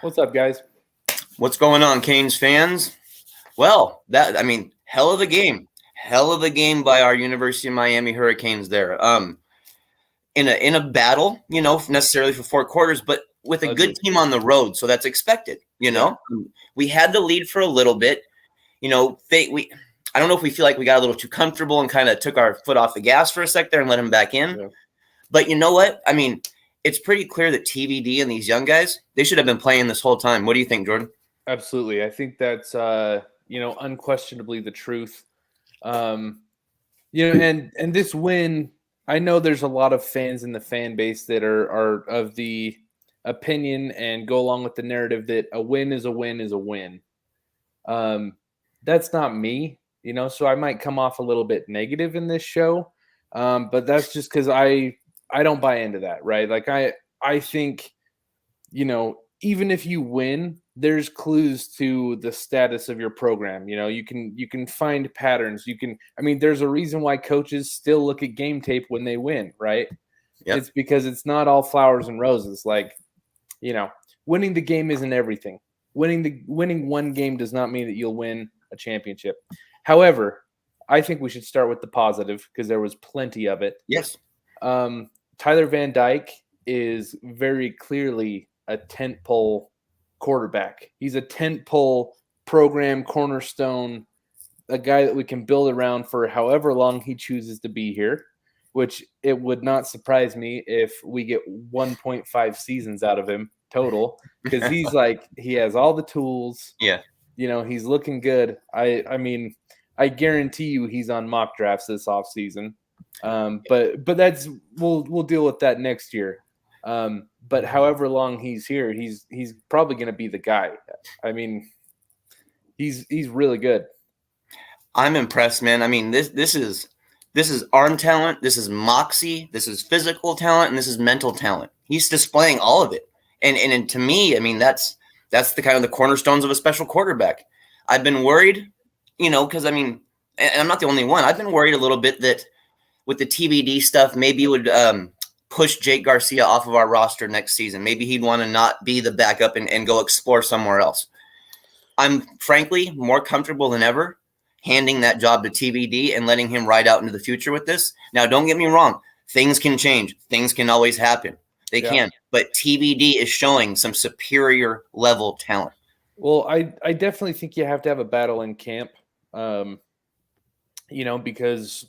What's up, guys? What's going on, Canes fans? Well, hell of a game. Hell of a game by our University of Miami Hurricanes there. In a battle, necessarily for 4 quarters, but with a good team on the road, so that's expected, We had the lead for a little bit. I don't know if we feel like we got a little too comfortable and kind of took our foot off the gas for a sec there and let them back in. Yeah. But you know what? I mean, it's pretty clear that TVD and these young guys, they should have been playing this whole time. What do you think, Jordan? Absolutely. I think that's, unquestionably the truth. And this win, I know there's a lot of fans in the fan base that are of the opinion and go along with the narrative that a win is a win is a win. That's not me, so I might come off a little bit negative in this show. But that's just because I don't buy into that, right? Like I think, even if you win, there's clues to the status of your program. You can find patterns. There's a reason why coaches still look at game tape when they win, right? Yep. It's because it's not all flowers and roses. Like, winning the game isn't everything. Winning one game does not mean that you'll win a championship. However, I think we should start with the positive because there was plenty of it. Yes. Tyler Van Dyke is very clearly a tentpole quarterback. He's a tentpole program cornerstone, a guy that we can build around for however long he chooses to be here, which it would not surprise me if we get 1.5 seasons out of him total, because he has all the tools. Yeah. He's looking good. I guarantee you he's on mock drafts this offseason. But that's we'll deal with that next year. But however long he's here, he's probably going to be the guy. He's really good. I'm impressed, man. This is arm talent, this is moxie, this is physical talent, and this is mental talent. He's displaying all of it. And to me, that's the kind of the cornerstones of a special quarterback. I've been worried, because and I'm not the only one. I've been worried a little bit that with the TBD stuff, maybe it would push Jake Garcia off of our roster next season. Maybe he'd want to not be the backup and go explore somewhere else. I'm frankly more comfortable than ever handing that job to TBD and letting him ride out into the future with this. Now, don't get me wrong. Things can change. Things can always happen. They can. But TBD is showing some superior level talent. Well, I definitely think you have to have a battle in camp, because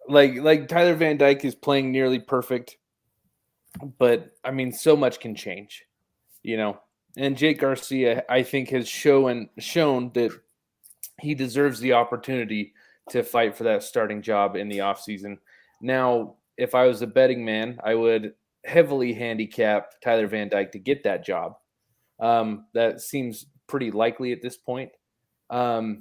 like Tyler Van Dyke is playing nearly perfect, but so much can change, and Jake Garcia, I think, has shown that he deserves the opportunity to fight for that starting job in the offseason. Now, if I was a betting man, I would heavily handicap Tyler Van Dyke to get that job. That seems pretty likely at this point. But,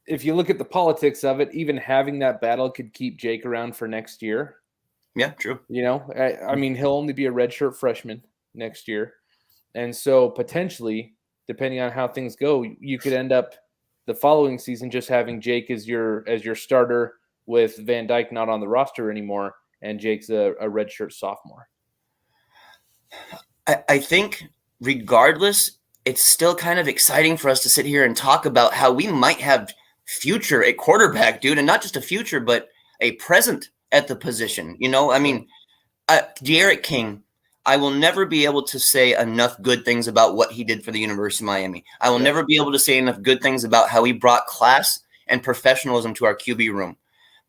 if you look at the politics of it, even having that battle could keep Jake around for next year. Yeah, true. He'll only be a redshirt freshman next year. And so potentially, depending on how things go, you could end up the following season just having Jake as your starter with Van Dyke not on the roster anymore, and Jake's a redshirt sophomore. I think regardless, it's still kind of exciting for us to sit here and talk about how we might have future at quarterback, dude, and not just a future, but a present at the position. De'Aaron King, I will never be able to say enough good things about what he did for the University of Miami. I will never be able to say enough good things about how he brought class and professionalism to our QB room.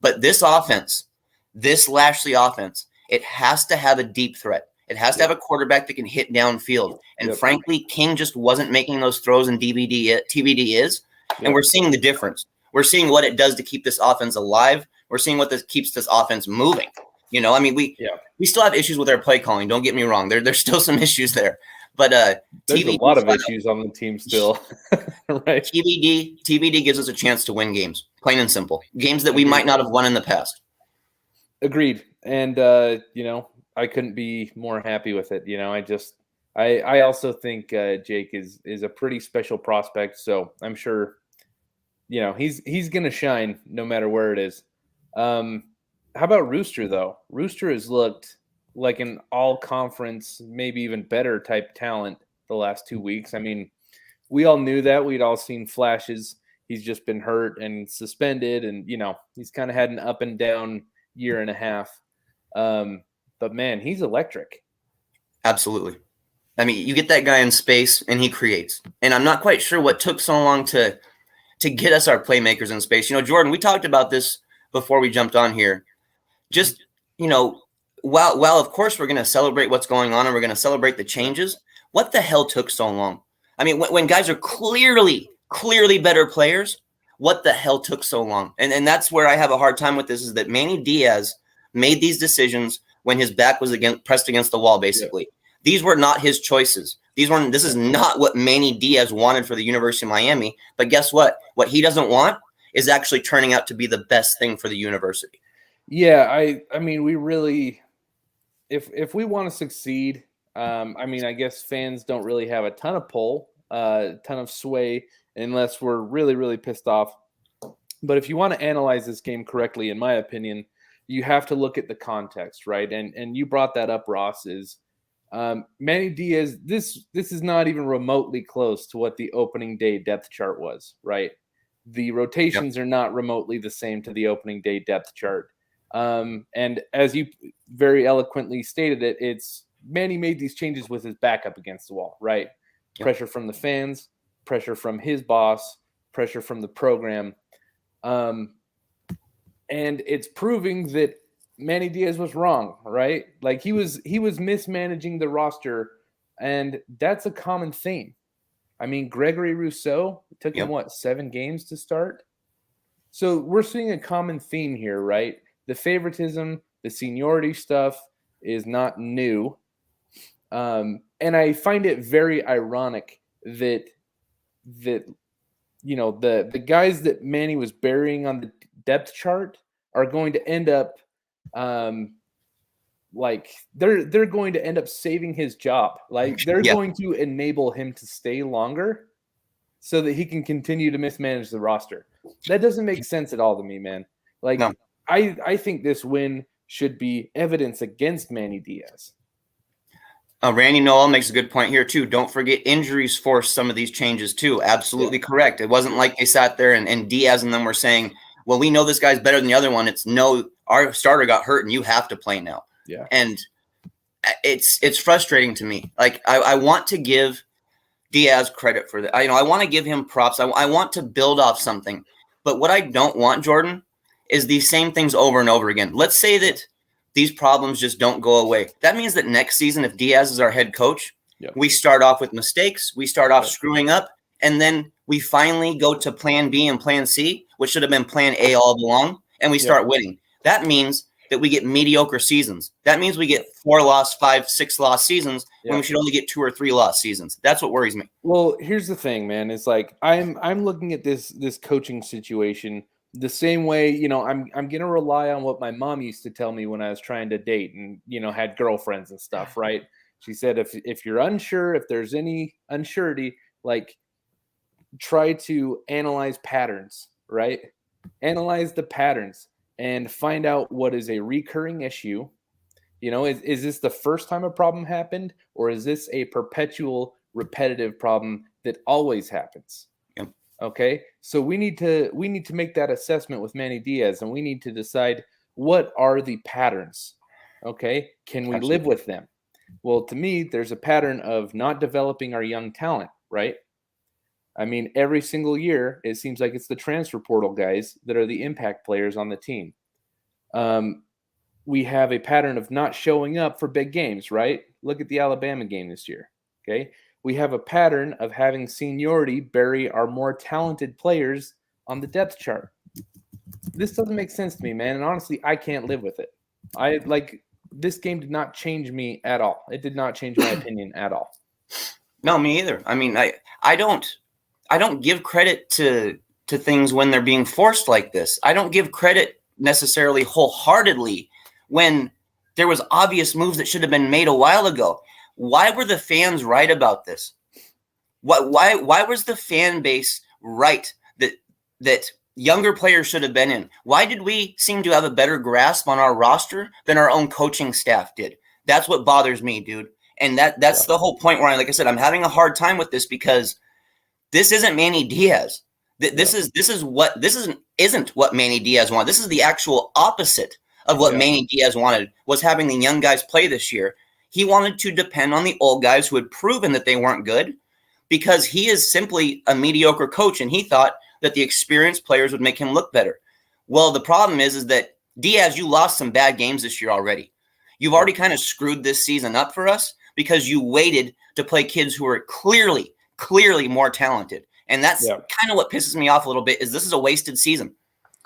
But this offense, this Lashley offense, it has to have a deep threat. It has to have a quarterback that can hit downfield. And frankly, King just wasn't making those throws in TBD is. And we're seeing the difference. We're seeing what it does to keep this offense alive. We're seeing what keeps this offense moving. We still have issues with our play calling. Don't get me wrong. There's still some issues there. But there's a lot of issues on the team still. Right. TBD gives us a chance to win games, plain and simple. Games that we might not have won in the past. Agreed. And, I couldn't be more happy with it. I also think Jake is a pretty special prospect. So I'm sure, he's going to shine no matter where it is. How about Rooster, though? Rooster has looked like an all-conference, maybe even better type talent the last 2 weeks. I mean, we all knew that. We'd all seen flashes. He's just been hurt and suspended, and he's kind of had an up and down year and a half. But man, he's electric. Absolutely. I mean, you get that guy in space and he creates. And I'm not quite sure what took so long to get us our playmakers in space. Jordan, we talked about this before we jumped on here. Just, while of course we're going to celebrate what's going on and we're going to celebrate the changes, what the hell took so long? I mean, when guys are clearly better players, what the hell took so long? And that's where I have a hard time with this, is that Manny Diaz made these decisions when his back was pressed against the wall, basically. Yeah. These were not his choices. This is not what Manny Diaz wanted for the University of Miami. But guess what? What he doesn't want is actually turning out to be the best thing for the university. Yeah, I mean, we really, if we want to succeed, I mean, I guess fans don't really have a ton of pull, ton of sway, unless we're really, really pissed off. But if you want to analyze this game correctly, in my opinion, you have to look at the context, right? And you brought that up, Ross, is Manny Diaz, this is not even remotely close to what the opening day depth chart was, right? The rotations are not remotely the same to the opening day depth chart. And as you very eloquently stated it, it's Manny made these changes with his back up against the wall, right? Yep. Pressure from the fans, pressure from his boss, pressure from the program. And it's proving that Manny Diaz was wrong, right? Like he was mismanaging the roster, and that's a common theme. I mean, Gregory Rousseau, it took him 7 games to start? So we're seeing a common theme here, right? The favoritism, the seniority stuff is not new. And I find it very ironic that the guys that Manny was burying on the depth chart are going to end up they're going to end up saving his job. Like they're going to enable him to stay longer so that he can continue to mismanage the roster. That doesn't make sense at all to me, man. Like no. I think this win should be evidence against Manny Diaz. Randy Noel makes a good point here too. Don't forget injuries forced some of these changes too. Absolutely correct. It wasn't like they sat there and Diaz and them were saying, well, we know this guy's better than the other one. It's no, our starter got hurt and you have to play now. Yeah. And it's frustrating to me. Like I want to give Diaz credit for that. I want to give him props. I want to build off something. But what I don't want, Jordan, is these same things over and over again. Let's say that these problems just don't go away. That means that next season, if Diaz is our head coach, we start off with mistakes, we start off screwing up, and then we finally go to plan B and plan C, which should have been plan A all along, and we start winning. That means that we get mediocre seasons. That means we get 4-loss, 5, 6-loss seasons when we should only get 2 or 3-loss seasons. That's what worries me. Well, here's the thing, man. It's like I'm looking at this coaching situation the same way, I'm going to rely on what my mom used to tell me when I was trying to date and, had girlfriends and stuff, right? She said, if you're unsure, if there's any unsurety, like try to analyze patterns, right? Analyze the patterns and find out what is a recurring issue. Is this the first time a problem happened, or is this a perpetual repetitive problem that always happens? Okay, so we need to make that assessment with Manny Diaz, and we need to decide what are the patterns. Okay, can we live with them? Well, to me, there's a pattern of not developing our young talent, right? I mean, every single year, it seems like it's the transfer portal guys that are the impact players on the team. We have a pattern of not showing up for big games, right? Look at the Alabama game this year, okay? We have a pattern of having seniority bury our more talented players on the depth chart. This doesn't make sense to me, man. And honestly, I can't live with it. This game did not change me at all. It did not change my opinion at all. No, me either. I mean, I don't give credit to things when they're being forced like this. I don't give credit necessarily wholeheartedly when there was obvious moves that should have been made a while ago. Why were the fans right about this? Why was the fan base right that younger players should have been in? Why did we seem to have a better grasp on our roster than our own coaching staff did? That's what bothers me, dude. And that's the whole point where like I said, I'm having a hard time with this because this isn't Manny Diaz. This isn't what Manny Diaz wanted. This is the actual opposite of what Manny Diaz wanted, was having the young guys play this year. He wanted to depend on the old guys who had proven that they weren't good, because he is simply a mediocre coach, and he thought that the experienced players would make him look better. Well, the problem is that Diaz, you lost some bad games this year already. You've already kind of screwed this season up for us because you waited to play kids who are clearly more talented. And that's kind of what pisses me off a little bit, is this is a wasted season.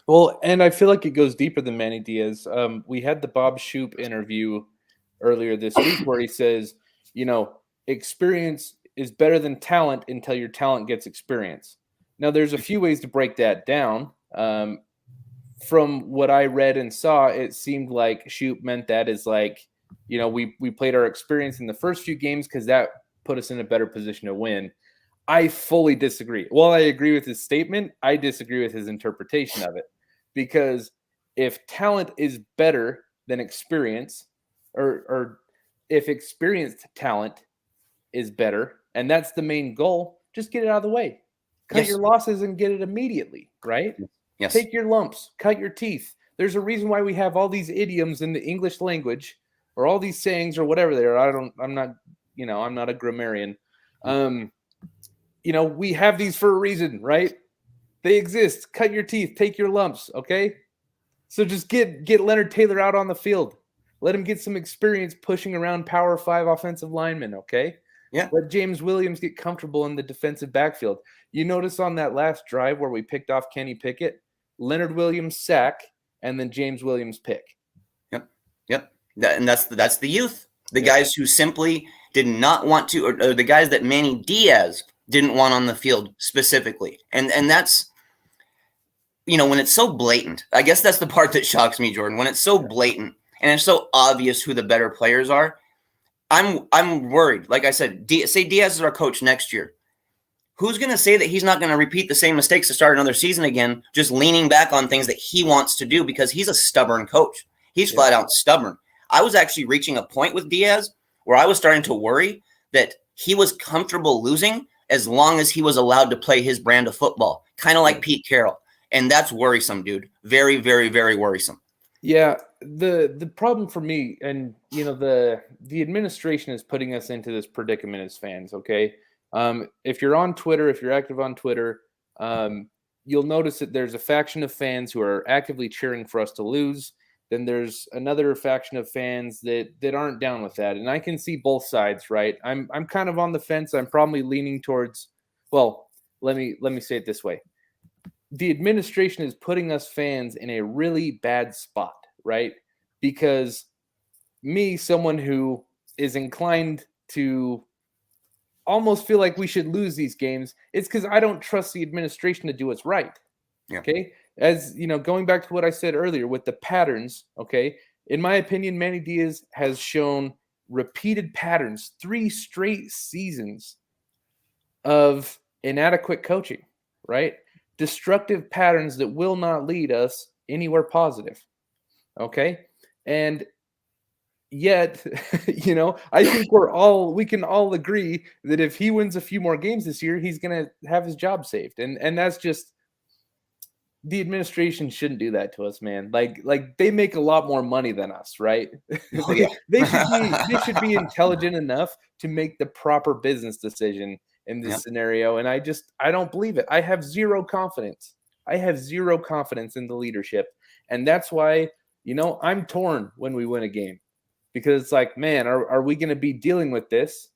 Well, and I feel like it goes deeper than Manny Diaz. We had the Bob Shoop interview earlier this week where he says, experience is better than talent until your talent gets experience. Now, there's a few ways to break that down. From what I read and saw, it seemed like Shoop meant that is like, we played our experience in the first few games because that put us in a better position to win. I fully disagree. While I agree with his statement, I disagree with his interpretation of it. Because if talent is better than experience, or if experienced talent is better, and that's the main goal, just get it out of the way. Cut your losses and get it immediately, right? Yes. Take your lumps, cut your teeth. There's a reason why we have all these idioms in the English language, or all these sayings, or whatever they are. I'm not a grammarian. We have these for a reason, right? They exist. Cut your teeth, take your lumps, okay? So just get Leonard Taylor out on the field. Let him get some experience pushing around Power 5 offensive linemen, okay? Yeah. Let James Williams get comfortable in the defensive backfield. You notice on that last drive where we picked off Kenny Pickett, Leonard Williams sack, and then James Williams pick. Yep. And that's the youth. The guys who simply did not want to, or the guys that Manny Diaz didn't want on the field specifically. And that's, when it's so blatant, I guess that's the part that shocks me, Jordan, when it's so blatant and it's so obvious who the better players are. I'm worried. Like I said, say Diaz is our coach next year. Who's going to say that he's not going to repeat the same mistakes to start another season again, just leaning back on things that he wants to do, because he's a stubborn coach. He's flat out stubborn. I was actually reaching a point with Diaz where I was starting to worry that he was comfortable losing as long as he was allowed to play his brand of football, kind of like Pete Carroll. And that's worrisome, dude. Very, very, very worrisome. Yeah, the problem for me, and the administration is putting us into this predicament as fans, okay? If you're on Twitter, if you're active on Twitter, you'll notice that there's a faction of fans who are actively cheering for us to lose. Then there's another faction of fans that aren't down with that. And I can see both sides, right? I'm kind of on the fence. I'm probably leaning towards, well, let me say it this way. The administration is putting us fans in a really bad spot, right? Because me, someone who is inclined to almost feel like we should lose these games, it's because I don't trust the administration to do what's right. Yeah. Okay. As going back to what I said earlier with the patterns, okay, in my opinion, Manny Diaz has shown repeated patterns, 3 straight seasons of inadequate coaching, right? Destructive patterns that will not lead us anywhere positive. Okay. And yet, I think we can all agree that if he wins a few more games this year, he's going to have his job saved. And that's just, the administration shouldn't do that to us, man. Like they make a lot more money than us, right? Oh, yeah. they should be intelligent enough to make the proper business decision in this scenario. And I don't believe it. I have zero confidence. in the leadership. And that's why, I'm torn when we win a game, because it's like, man, are we going to be dealing with this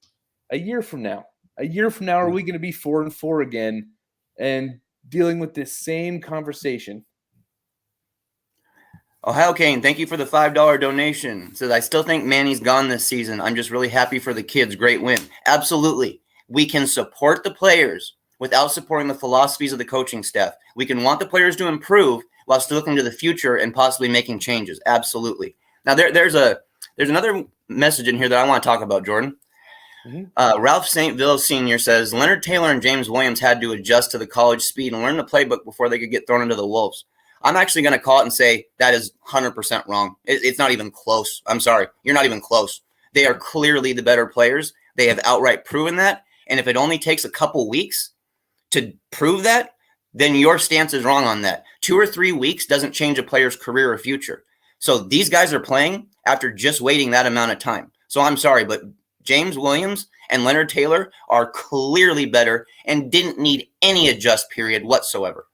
a year from now? Are we going to be 4-4 again and dealing with this same conversation? Ohio Kane, thank you for the $5 donation. Says, I still think Manny's gone this season. I'm just really happy for the kids. Great win. Absolutely. We can support the players without supporting the philosophies of the coaching staff. We can want the players to improve while still looking to the future and possibly making changes. Absolutely. Now, there's another message in here that I want to talk about, Jordan. Mm-hmm. Ralph St. Ville Sr. says, Leonard Taylor and James Williams had to adjust to the college speed and learn the playbook before they could get thrown into the wolves. I'm actually going to call it and say that is 100% wrong. It's not even close. I'm sorry. You're not even close. They are clearly the better players. They have outright proven that. And if it only takes a couple weeks to prove that, then your stance is wrong on that. 2 or 3 weeks doesn't change a player's career or future. So these guys are playing after just waiting that amount of time. So I'm sorry, but James Williams and Leonard Taylor are clearly better and didn't need any adjust period whatsoever.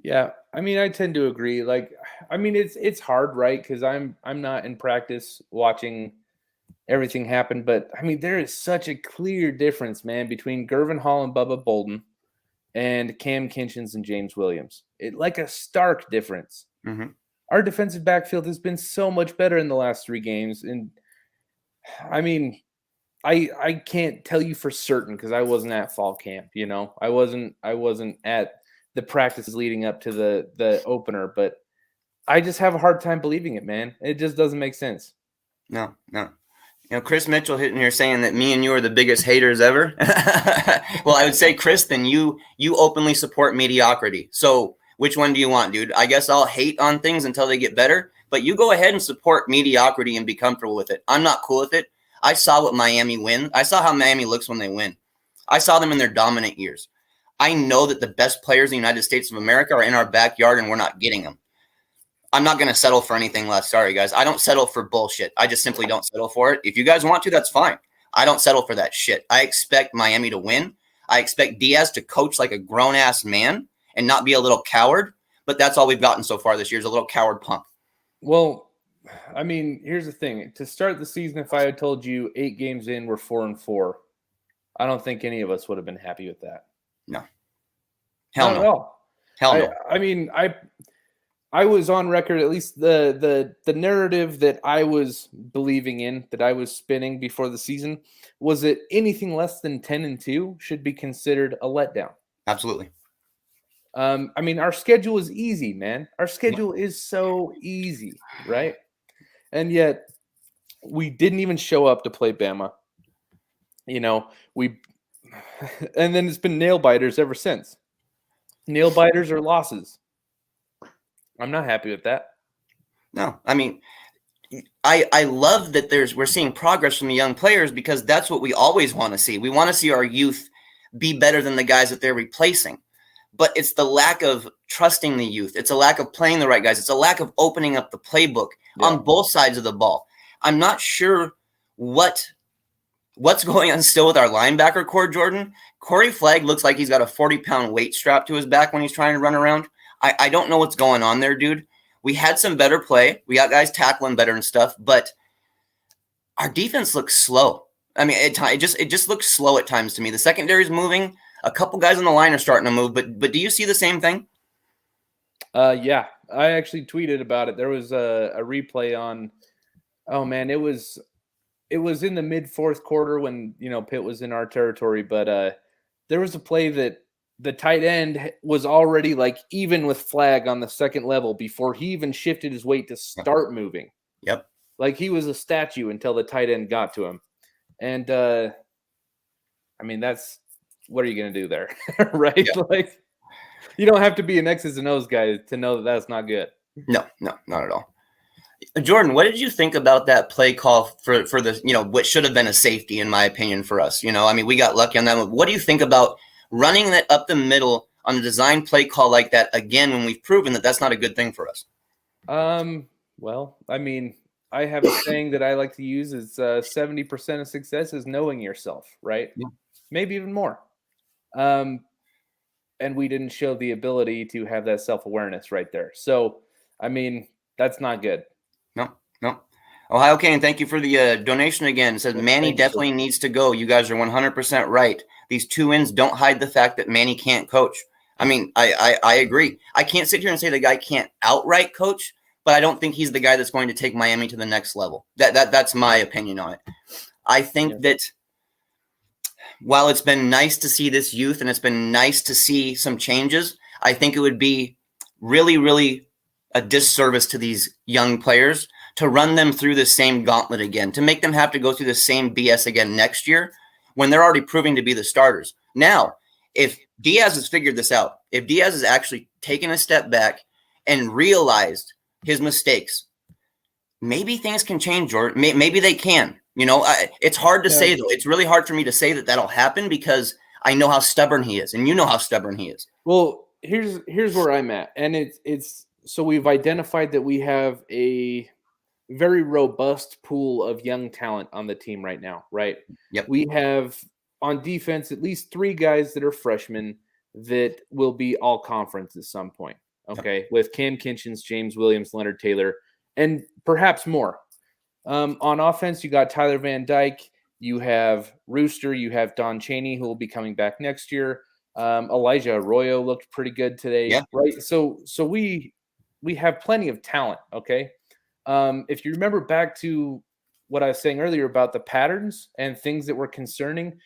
Yeah, I mean, I tend to agree. Like, I mean, it's hard, right? Because I'm not in practice watching everything happen, but I mean, there is such a clear difference, man, between Gervin Hall and Bubba Bolden and Cam Kinchins and James Williams. It like a stark difference. Mm-hmm. Our defensive backfield has been so much better in the last 3 games, and I mean, I can't tell you for certain because I wasn't at fall camp. You know, I wasn't at the practices leading up to the opener, but I just have a hard time believing it, man. It just doesn't make sense. No. You know, Chris Mitchell hitting here saying that me and you are the biggest haters ever. Well, I would say, Chris, then you openly support mediocrity. So which one do you want, dude? I guess I'll hate on things until they get better, but you go ahead and support mediocrity and be comfortable with it. I'm not cool with it. I saw what Miami win. I saw how Miami looks when they win. I saw them in their dominant years. I know that the best players in the United States of America are in our backyard and we're not getting them. I'm not going to settle for anything less. Sorry, guys. I don't settle for bullshit. I just simply don't settle for it. If you guys want to, that's fine. I don't settle for that shit. I expect Miami to win. I expect Diaz to coach like a grown-ass man and not be a little coward. But that's all we've gotten so far this year is a little coward punk. Well, I mean, here's the thing. To start the season, if I had told you 8 games in, we're 4-4, I don't think any of us would have been happy with that. No. Hell Not no. at all. Hell no. I mean, I was on record, at least the narrative that I was believing in, that I was spinning before the season, was that anything less than 10-2 should be considered a letdown. Absolutely. I mean, our schedule is easy, man. Our schedule is so easy, right? And yet we didn't even show up to play Bama. You know, and then it's been nail biters ever since. Nail biters or losses. I'm not happy with that. No, I mean, I love that we're seeing progress from the young players because that's what we always want to see. We want to see our youth be better than the guys that they're replacing. But it's the lack of trusting the youth. It's a lack of playing the right guys. It's a lack of opening up the playbook on both sides of the ball. I'm not sure what's going on still with our linebacker core, Jordan. Corey Flagg looks like he's got a 40-pound weight strapped to his back when he's trying to run around. I don't know what's going on there, dude. We had some better play. We got guys tackling better and stuff, but our defense looks slow. I mean, it just looks slow at times to me. The secondary's moving. A couple guys on the line are starting to move, but do you see the same thing? Yeah, I actually tweeted about it. There was a replay on. Oh man, it was in the mid fourth quarter when Pitt was in our territory, but there was a play that the tight end was already like even with Flagg on the second level before he even shifted his weight to start moving. Yep, like he was a statue until the tight end got to him, and I mean what are you going to do there, right? Yeah. Like, you don't have to be an X's and O's guy to know that that's not good. No, not at all. Jordan, what did you think about that play call for the, what should have been a safety, in my opinion, for us? I mean, we got lucky on that one. What do you think about running that up the middle on a design play call like that again when we've proven that that's not a good thing for us? Well, I mean, I have a saying that I like to use is 70% of success is knowing yourself, right? Yeah. Maybe even more. And we didn't show the ability to have that self-awareness right there. So, I mean, that's not good. No. Ohio Kane, thank you for the donation again. It says Manny definitely needs to go. You guys are 100% right. These 2 wins don't hide the fact that Manny can't coach. I mean, I agree. I can't sit here and say the guy can't outright coach, but I don't think he's the guy that's going to take Miami to the next level. That's my opinion on it. I think that while it's been nice to see this youth and it's been nice to see some changes, I think it would be really, really a disservice to these young players to run them through the same gauntlet again, to make them have to go through the same BS again next year when they're already proving to be the starters. Now, if Diaz has figured this out, if Diaz has actually taken a step back and realized his mistakes, maybe things can change, Jordan. Maybe they can. It's hard to say, though. It's really hard for me to say that that'll happen because I know how stubborn he is, and you know how stubborn he is. Well, here's where I'm at, and it's so we've identified that we have a very robust pool of young talent on the team right now, right? Yep. We have on defense at least 3 guys that are freshmen that will be all conference at some point. Okay, yep. With Cam Kinchins, James Williams, Leonard Taylor, and perhaps more. On offense, you got Tyler Van Dyke, you have Rooster, you have Don Chaney, who will be coming back next year. Elijah Arroyo looked pretty good today, yeah. Right? So we have plenty of talent. Okay, if you remember back to what I was saying earlier about the patterns and things that were concerning,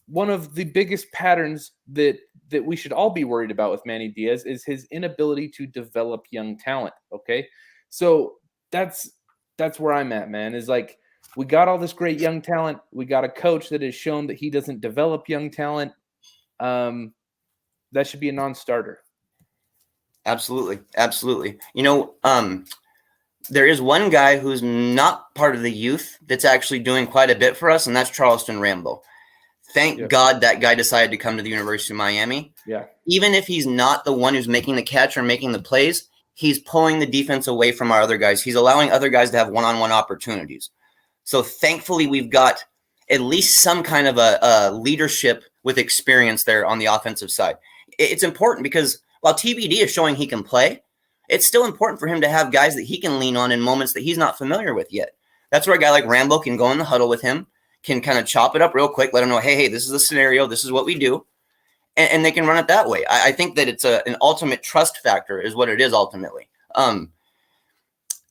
one of the biggest patterns that we should all be worried about with Manny Diaz is his inability to develop young talent. Okay, so that's where I'm at, man. Is like we got all this great young talent. We got a coach that has shown that he doesn't develop young talent. That should be a non-starter. Absolutely. There is one guy who's not part of the youth that's actually doing quite a bit for us, and that's Charleston Rambo. Thank God that guy decided to come to the University of Miami. Yeah. Even if he's not the one who's making the catch or making the plays, he's pulling the defense away from our other guys. He's allowing other guys to have one-on-one opportunities. So thankfully, we've got at least some kind of a leadership with experience there on the offensive side. It's important because while TBD is showing he can play, it's still important for him to have guys that he can lean on in moments that he's not familiar with yet. That's where a guy like Rambo can go in the huddle with him, can kind of chop it up real quick, let him know, hey, this is the scenario, this is what we do, and they can run it that way. I think that it's an ultimate trust factor is what it is ultimately.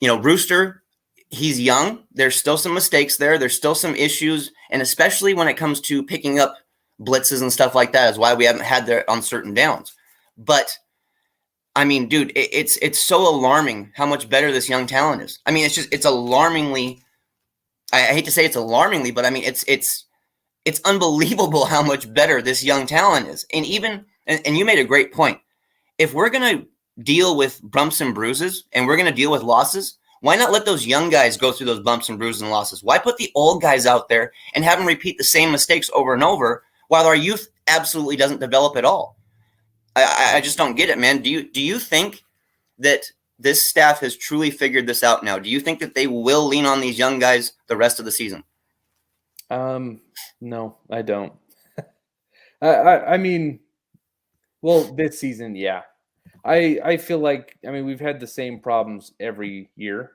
Rooster, he's young. There's still some mistakes there. There's still some issues, and especially when it comes to picking up blitzes and stuff like that is why we haven't had there on certain downs. But I mean, dude, it's so alarming how much better this young talent is. I mean, it's alarmingly. I hate to say it's alarmingly, but I mean, it's unbelievable how much better this young talent is. And you made a great point. If we're gonna deal with bumps and bruises, and we're gonna deal with losses, why not let those young guys go through those bumps and bruises and losses? Why put the old guys out there and have them repeat the same mistakes over and over while our youth absolutely doesn't develop at all? I just don't get it, man. Do you think that this staff has truly figured this out now? Do you think that they will lean on these young guys the rest of the season? No, I don't. I mean, well, this season, yeah. I feel like, I mean, we've had the same problems every year.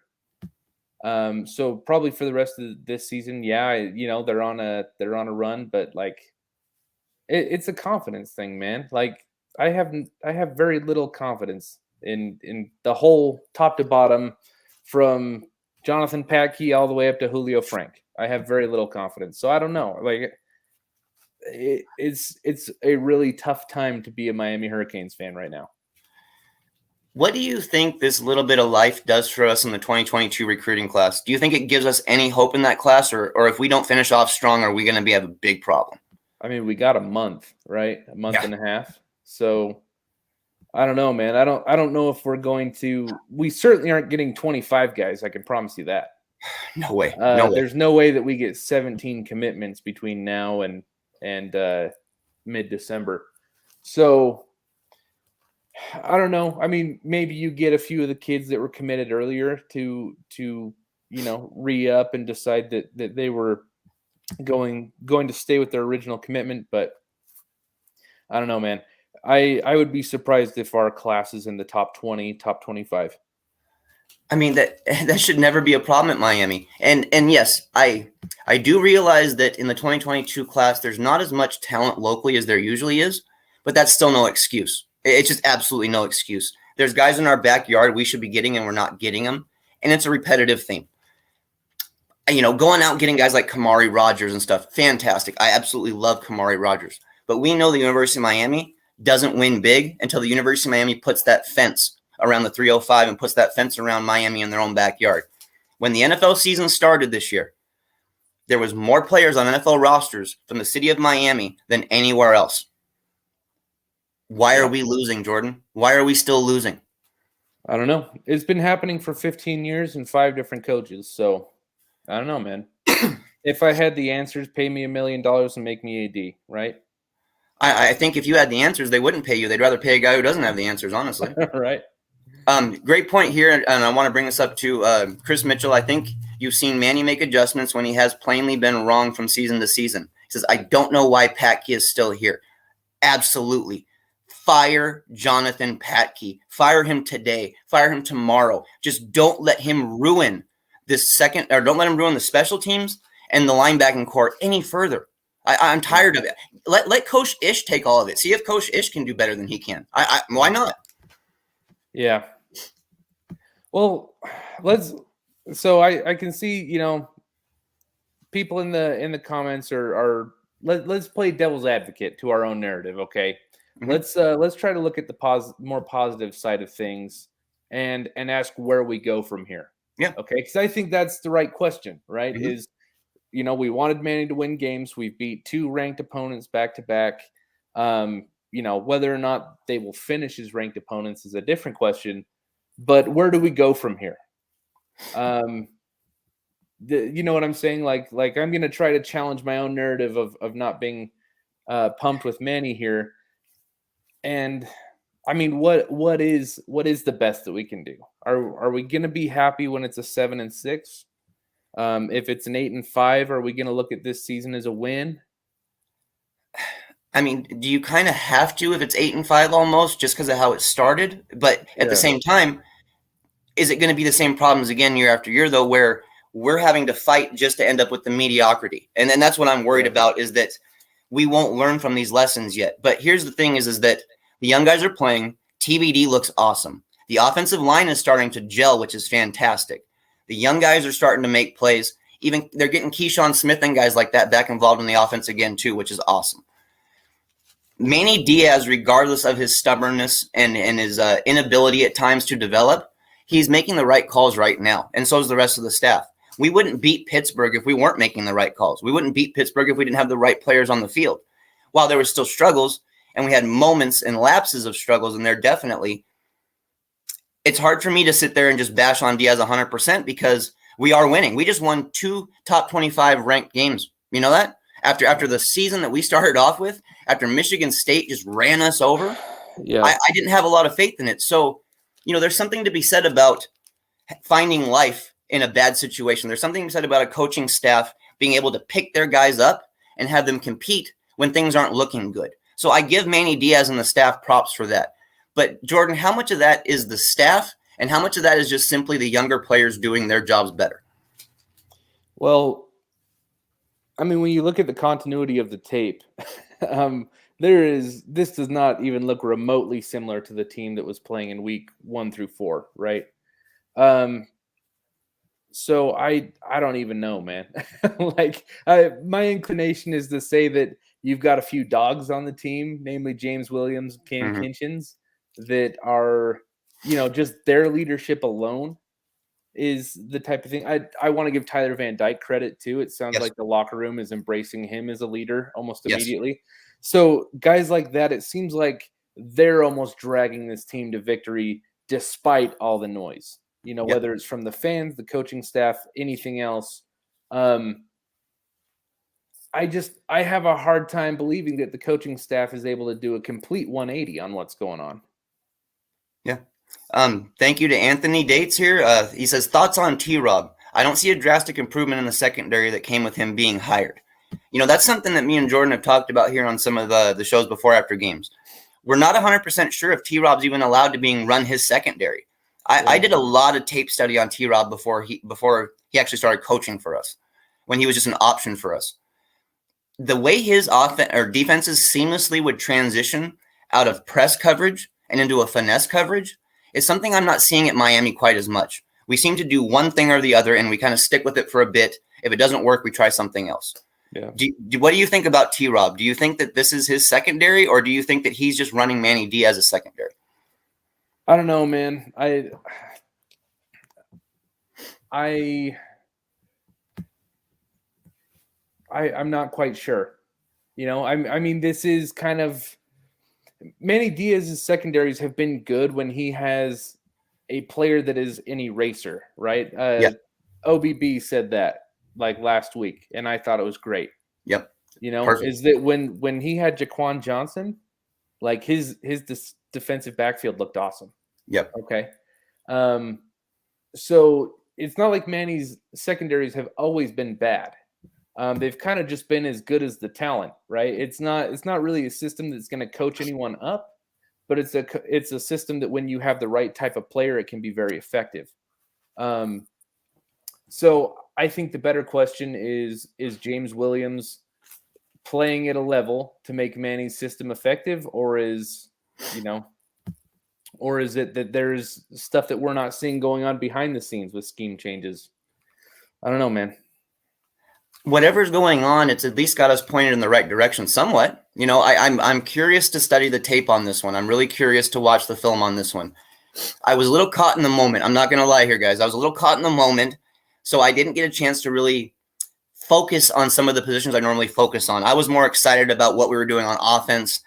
So probably for the rest of this season, yeah, they're on a run, but like it's a confidence thing, man. Like I have very little confidence in the whole top to bottom, from Jonathan Patke all the way up to Julio Frank. I have very little confidence. So I don't know. Like it's a really tough time to be a Miami Hurricanes fan right now. What do you think this little bit of life does for us in the 2022 recruiting class? Do you think it gives us any hope in that class, or if we don't finish off strong, are we going to have a big problem? I mean, we got a month, right? A month and a half. So I don't know, man. I don't know if we're going to. We certainly aren't getting 25 guys. I can promise you that. No way. There's no way that we get 17 commitments between now and mid-December. So I don't know. I mean, maybe you get a few of the kids that were committed earlier to re-up and decide that they were going to stay with their original commitment. But I don't know, man. I would be surprised if our class is in the top 20, top 25. I mean, that should never be a problem at Miami. And yes, I do realize that in the 2022 class, there's not as much talent locally as there usually is, but that's still no excuse. It's just absolutely no excuse. There's guys in our backyard we should be getting, and we're not getting them, and it's a repetitive theme. Going out and getting guys like Kamari Rogers and stuff, fantastic. I absolutely love Kamari Rogers. But we know the University of Miami doesn't win big until the University of Miami puts that fence around the 305 and puts that fence around Miami in their own backyard. When the NFL season started this year, there was more players on NFL rosters from the city of Miami than anywhere else. Why are we losing, Jordan? Why are we still losing? I don't know. It's been happening for 15 years and 5 different coaches. So I don't know, man. If I had the answers, pay me $1 million and make me AD, right? I think if you had the answers, they wouldn't pay you. They'd rather pay a guy who doesn't have the answers, honestly. Right. Great point here, and I want to bring this up to Chris Mitchell. I think you've seen Manny make adjustments when he has plainly been wrong from season to season. He says, I don't know why Patke is still here. Absolutely. Fire Jonathan Patke. Fire him today. Fire him tomorrow. Just don't let him ruin this second, or don't let him ruin the special teams and the linebacking core any further. I'm tired of it. Let Coach Ish take all of it. See if Coach Ish can do better than he can. Why not? Yeah. Well, I can see, people in the comments let's play devil's advocate to our own narrative, okay? Mhm. Let's try to look at the more positive side of things and ask where we go from here. Yeah. Okay? Cuz I think that's the right question, right? Mhm. Is we wanted Manny to win games. We've beat 2 ranked opponents back to back. Whether or not they will finish as ranked opponents is a different question. But where do we go from here? You know what I'm saying? Like I'm going to try to challenge my own narrative of not being pumped with Manny here. And I mean, what is the best that we can do? Are we going to be happy when it's a 7-6? If it's an 8-5, are we going to look at this season as a win? I mean, do you kind of have to if it's 8-5 almost just because of how it started? But at the same time, is it going to be the same problems again year after year though, where we're having to fight just to end up with the mediocrity? And then that's what I'm worried about, is that we won't learn from these lessons yet. But here's the thing is that the young guys are playing. TBD looks awesome. The offensive line is starting to gel, which is fantastic. The young guys are starting to make plays. Even they're getting Keyshawn Smith and guys like that back involved in the offense again too, which is awesome. Manny Diaz, regardless of his stubbornness and his inability at times to develop, he's making the right calls right now, and so is the rest of the staff. We wouldn't beat Pittsburgh if we weren't making the right calls. We wouldn't beat Pittsburgh if we didn't have the right players on the field. While there were still struggles, and we had moments and lapses of struggles, and there definitely, it's hard for me to sit there and just bash on Diaz 100% because we are winning. We just won 2 top 25 ranked games. You know that? After the season that we started off with, after Michigan State just ran us over, Yeah. I didn't have a lot of faith in it. So, there's something to be said about finding life in a bad situation. There's something to be said about a coaching staff being able to pick their guys up and have them compete when things aren't looking good. So I give Manny Diaz and the staff props for that. But Jordan, how much of that is the staff and how much of that is just simply the younger players doing their jobs better? Well, I mean, when you look at the continuity of the tape, this does not even look remotely similar to the team that was playing in week 1 through 4, right? So I don't even know, man. My inclination is to say that you've got a few dogs on the team, namely James Williams, Cam Kinchins, that are, just their leadership alone is the type of thing. I want to give Tyler Van Dyke credit too. It sounds like the locker room is embracing him as a leader almost immediately. So guys like that, it seems like they're almost dragging this team to victory despite all the noise. Whether it's from the fans, the coaching staff, anything else. I have a hard time believing that the coaching staff is able to do a complete 180 on what's going on. Yeah. Thank you to Anthony Dates here. He says, thoughts on T-Rob. I don't see a drastic improvement in the secondary that came with him being hired. That's something that me and Jordan have talked about here on some of the shows before after games. We're not 100% sure if T-Rob's even allowed to being run his secondary. I did a lot of tape study on T-Rob before he actually started coaching for us, when he was just an option for us. The way his offense or defenses seamlessly would transition out of press coverage and into a finesse coverage is something I'm not seeing at Miami quite as much. We seem to do one thing or the other, and we kind of stick with it for a bit. If it doesn't work, we try something else. Yeah. What do you think about T-Rob? Do you think that this is his secondary, or do you think that he's just running Manny Diaz as secondary? I don't know, man. I'm not quite sure. I mean, this is kind of Manny Diaz's secondaries have been good when he has a player that is an eraser, right? Yeah. OBB said that like last week, and I thought it was great. Yep. Perfect. Is that when he had Jaquan Johnson, like his defensive backfield looked awesome. Yep. Okay. So it's not like Manny's secondaries have always been bad. They've kind of just been as good as the talent, right? It's not really a system that's going to coach anyone up, but it's a system that when you have the right type of player, it can be very effective. So I think the better question is James Williams playing at a level to make Manny's system effective, or is it that there's stuff that we're not seeing going on behind the scenes with scheme changes? I don't know, man. Whatever's going on, it's at least got us pointed in the right direction somewhat. I'm curious to study the tape on this one. I'm really curious to watch the film on this one. I was a little caught in the moment. I'm not going to lie here, guys. I was a little caught in the moment, so I didn't get a chance to really focus on some of the positions I normally focus on. I was more excited about what we were doing on offense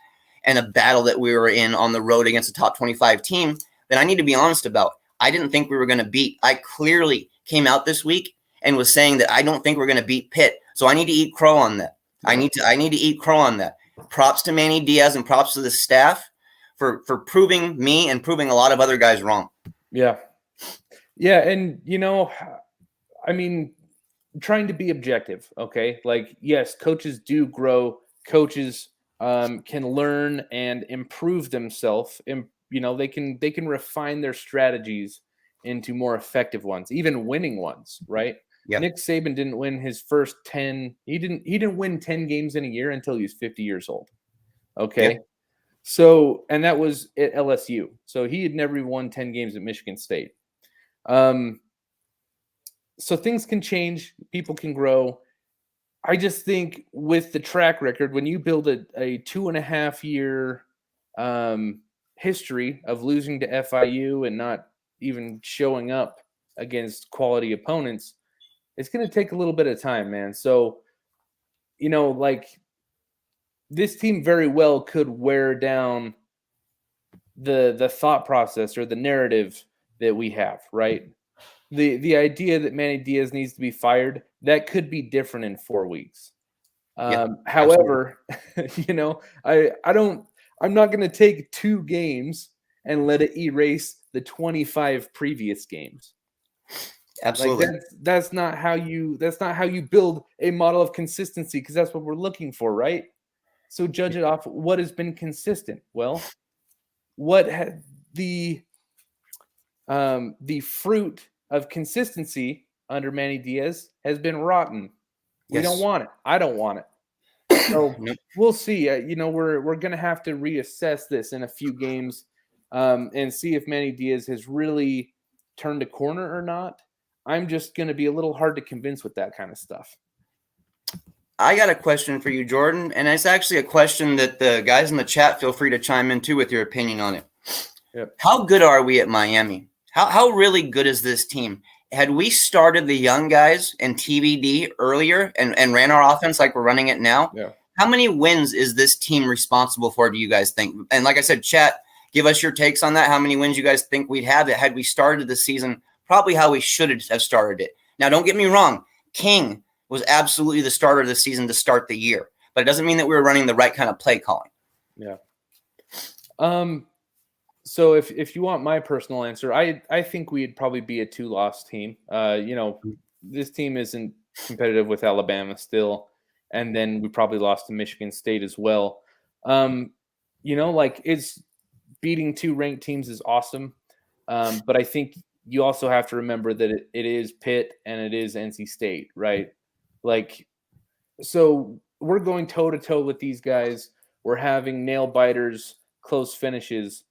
and a battle that we were in on the road against a top 25 team that I need to be honest about. I didn't think we were going to beat. I clearly came out this week and was saying that I don't think we're going to beat Pitt. So I need to eat crow on that. I need to eat crow on that. Props to Manny Diaz and props to the staff for proving me and proving a lot of other guys wrong. Yeah. Yeah. And, I mean, trying to be objective. Okay. Like, yes, coaches do grow. Coaches can learn and improve themselves. And, they can refine their strategies into more effective ones, even winning ones. Right. Yep. Nick Saban didn't win his first 10. He didn't win 10 games in a year until he was 50 years old. Okay. Yep. So, and that was at LSU. So he had never won 10 games at Michigan State. So things can change. People can grow. I just think with the track record, when you build a 2.5 year history of losing to FIU and not even showing up against quality opponents, it's going to take a little bit of time, man. So, like this team very well could wear down the thought process or the narrative that we have, right? The idea that Manny Diaz needs to be fired, that could be different in 4 weeks. However, I'm not going to take 2 games and let it erase the 25 previous games. Absolutely. Like that's not how you build a model of consistency, because that's what we're looking for, right? So judge it off what has been consistent. Well, what had the fruit of consistency under Manny Diaz has been rotten. We don't want it. I don't want it. So we'll see. We're going to have to reassess this in a few games and see if Manny Diaz has really turned a corner or not. I'm just going to be a little hard to convince with that kind of stuff. I got a question for you, Jordan, and it's actually a question that the guys in the chat feel free to chime in too with your opinion on it. Yep. How good are we at Miami? How really good is this team? Had we started the young guys in TBD earlier and ran our offense like we're running it now, how many wins is this team responsible for, do you guys think? And like I said, chat, give us your takes on that. How many wins you guys think we'd have it had we started the season probably how we should have started it. Now, don't get me wrong. King was absolutely the starter of the season to start the year, but it doesn't mean that we were running the right kind of play calling. Yeah. So if you want my personal answer, I think we'd probably be a 2-loss team. This team isn't competitive with Alabama still, and then we probably lost to Michigan State as well. It's beating 2 ranked teams is awesome, but I think you also have to remember that it is Pitt and it is NC State, right? So we're going toe-to-toe with these guys. We're having nail biters, close finishes.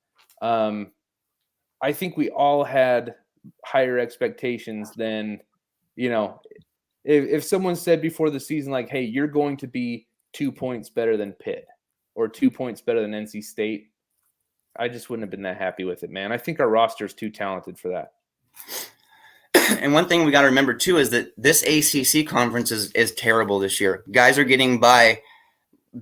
I think we all had higher expectations than, if someone said before the season, like, hey, you're going to be 2 points better than Pitt or 2 points better than NC State, I just wouldn't have been that happy with it, man. I think our roster is too talented for that. And one thing we got to remember, too, is that this ACC conference is terrible this year. Guys are getting by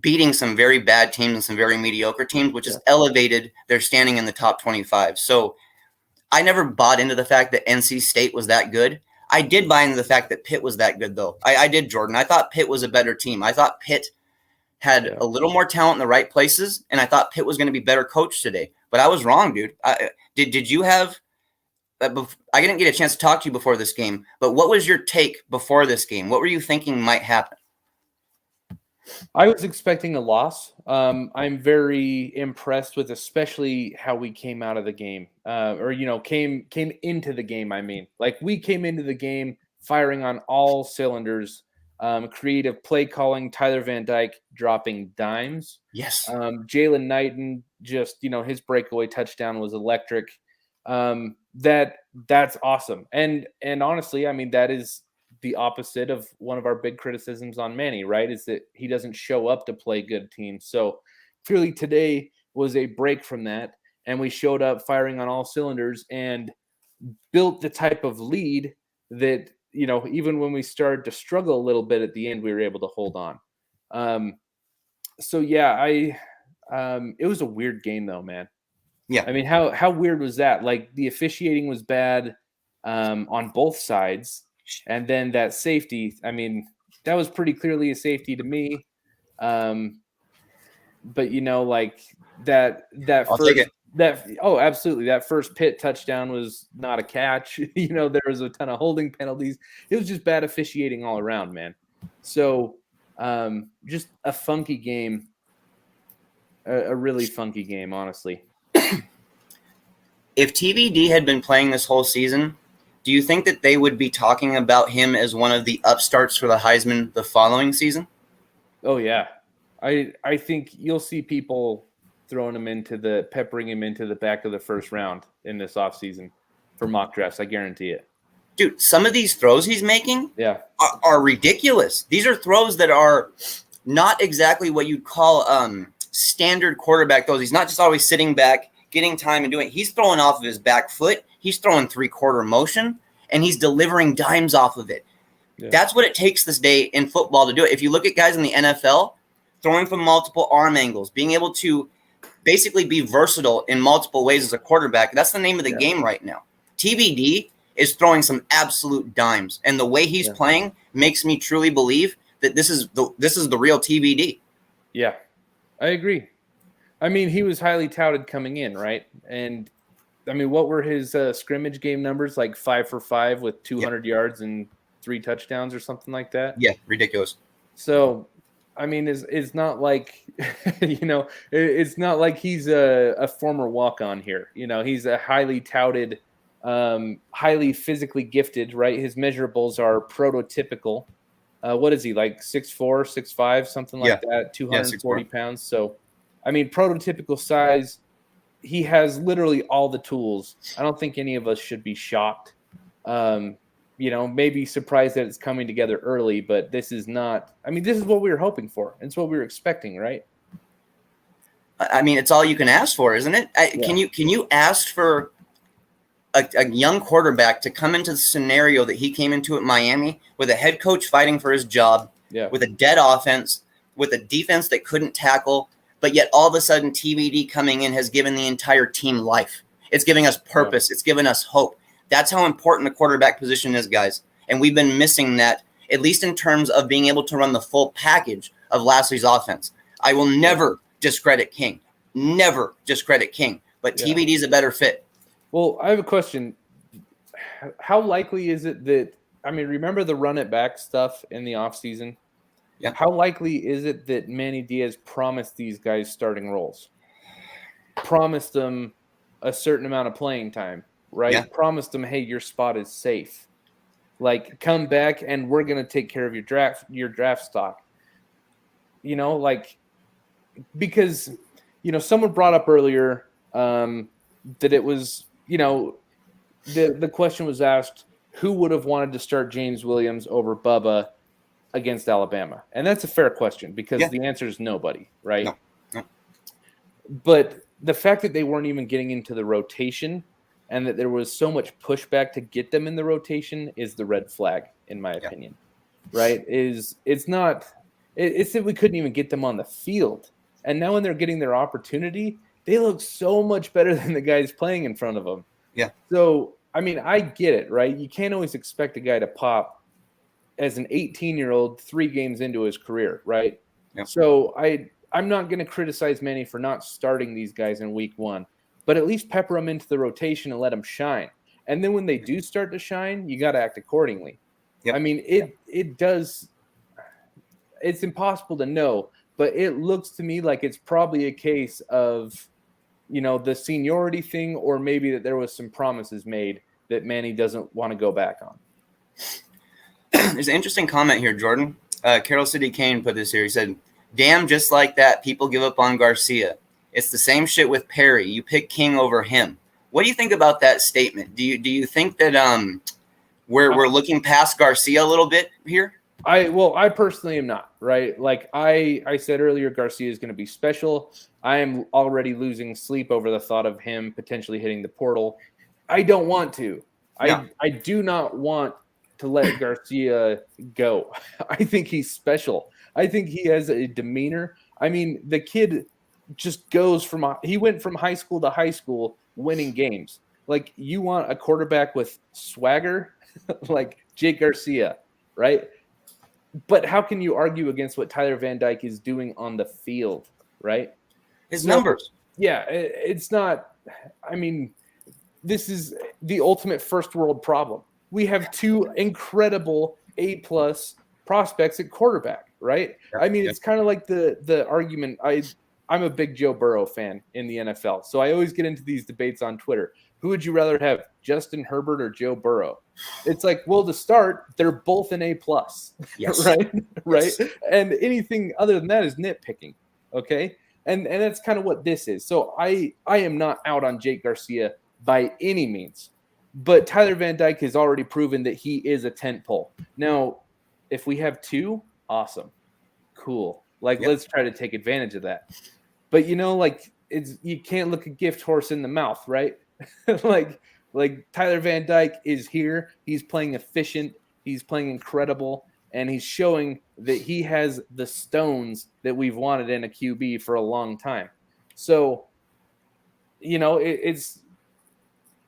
beating some very bad teams and some very mediocre teams, which has elevated their standing in the top 25. So I never bought into the fact that NC State was that good. I did buy into the fact that Pitt was that good, though. I did, Jordan. I thought Pitt was a better team. I thought Pitt had a little more talent in the right places, and I thought Pitt was going to be better coached today. But I was wrong, dude. Did you have – I didn't get a chance to talk to you before this game, but what was your take before this game? What were you thinking might happen? I was expecting a loss. I'm very impressed with especially how we came out of the game, came into the game. I mean, like we came into the game firing on all cylinders. Creative play calling, Tyler Van Dyke dropping dimes. Yes. Jalen Knighton, just his breakaway touchdown was electric. That's awesome. And honestly, I mean, that is the opposite of one of our big criticisms on Manny, right? Is that he doesn't show up to play good teams. So clearly today was a break from that. And we showed up firing on all cylinders and built the type of lead that, even when we started to struggle a little bit at the end, we were able to hold on. It was a weird game though, man. Yeah. I mean, how weird was that? Like the officiating was bad on both sides. And then that safety, I mean, that was pretty clearly a safety to me. But like that I'll first, take it. Absolutely. That first Pitt touchdown was not a catch. There was a ton of holding penalties. It was just bad officiating all around, man. So just a funky game, a really funky game, honestly. If TVD had been playing this whole season, do you think that they would be talking about him as one of the upstarts for the Heisman the following season? Oh, yeah. I think you'll see people peppering him into the back of the first round in this offseason for mock drafts. I guarantee it. Dude, some of these throws he's making are ridiculous. These are throws that are not exactly what you'd call standard quarterback throws. He's not just always sitting back, getting time and doing it. He's throwing off of his back foot. He's throwing 3/4 motion, and he's delivering dimes off of it. Yeah. That's what it takes this day in football to do it. If you look at guys in the NFL, throwing from multiple arm angles, being able to basically be versatile in multiple ways as a quarterback, that's the name of the game right now. TVD is throwing some absolute dimes, and the way he's playing makes me truly believe that this is the real TVD. Yeah, I agree. I mean, he was highly touted coming in, right? And I mean, what were his scrimmage game numbers? Like 5 for 5 with 200 yards and 3 touchdowns or something like that? Yeah, ridiculous. So, I mean, it's not like, it's not like he's a former walk-on here. He's a highly touted, highly physically gifted, right? His measurables are prototypical. What is he, like 6'4", 6'5", something like that, 240 pounds. So, I mean, prototypical size. He has literally all the tools. I don't think any of us should be shocked. Maybe surprised that it's coming together early, but this is not. I mean, this is what we were hoping for. It's what we were expecting, right? I mean, it's all you can ask for, isn't it? Can you ask for a young quarterback to come into the scenario that he came into at Miami with a head coach fighting for his job, with a dead offense, with a defense that couldn't tackle? But yet all of a sudden TVD coming in has given the entire team life. It's giving us purpose. It's given us hope. That's how important the quarterback position is, guys. And we've been missing that, at least in terms of being able to run the full package of Lashley's offense. I will never discredit King. Never discredit King. But TVD is a better fit. Well, I have a question. How likely is it that – I mean, remember the run it back stuff in the offseason? Yeah. How likely is it that Manny Diaz promised these guys starting roles? Promised them a certain amount of playing time, right? Yeah. Promised them, hey, your spot is safe. Like, come back and we're going to take care of your draft stock. Because, someone brought up earlier that it was, the question was asked, who would have wanted to start James Williams over Bubba against Alabama? And that's a fair question because the answer is nobody, right? No. But the fact that they weren't even getting into the rotation and that there was so much pushback to get them in the rotation is the red flag, in my opinion, right? It's that we couldn't even get them on the field. And now when they're getting their opportunity, they look so much better than the guys playing in front of them. Yeah. So, I mean, I get it, right? You can't always expect a guy to pop as an 18-year-old 3 games into his career, right? Yep. So I'm not going to criticize Manny for not starting these guys in week 1, but at least pepper them into the rotation and let them shine. And then when they do start to shine, you got to act accordingly. Yep. I mean, it does. It's impossible to know, but it looks to me like it's probably a case of, the seniority thing, or maybe that there was some promises made that Manny doesn't want to go back on. There's an interesting comment here, Jordan. Carroll City Kane put this here. He said, "Damn, just like that, people give up on Garcia. It's the same shit with Perry. You pick King over him." What do you think about that statement? Do you think that we're looking past Garcia a little bit here? I personally am not, right? Like I said earlier, Garcia is going to be special. I am already losing sleep over the thought of him potentially hitting the portal. I don't want to. No. I do not want to let Garcia go. I think he's special. I think he has a demeanor. I mean, the kid just he went from high school to high school winning games. Like, you want a quarterback with swagger like Jake Garcia, right? But how can you argue against what Tyler Van Dyke is doing on the field, right? His numbers. Yeah, it's not. I mean, this is the ultimate first world problem. We have 2 incredible A-plus prospects at quarterback, right? I mean, it's kind of like the argument. I'm a big Joe Burrow fan in the NFL, so I always get into these debates on Twitter. Who would you rather have, Justin Herbert or Joe Burrow? It's like, well, to start, they're both an A-plus, Yes. right? Yes. And anything other than that is nitpicking, okay? And that's kind of what this is. So I am not out on Jake Garcia by any means, but Tyler Van Dyke has already proven that he is a tentpole. Now, if we have 2, awesome, cool. Like, let's try to take advantage of that. But you can't look a gift horse in the mouth, right? like Tyler Van Dyke is here. He's playing efficient. He's playing incredible, and he's showing that he has the stones that we've wanted in a QB for a long time. So, it's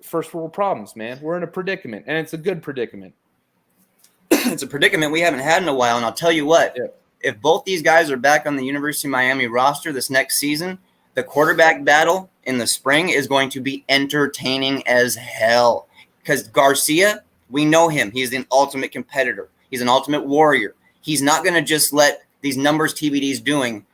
first world problems, man. We're in a predicament, and it's a good predicament. It's a predicament we haven't had in a while, and I'll tell you what. Yeah. If both these guys are back on the University of Miami roster this next season, the quarterback battle in the spring is going to be entertaining as hell. Because Garcia, we know him. He's an ultimate competitor. He's an ultimate warrior. He's not going to just let these numbers TBD's doing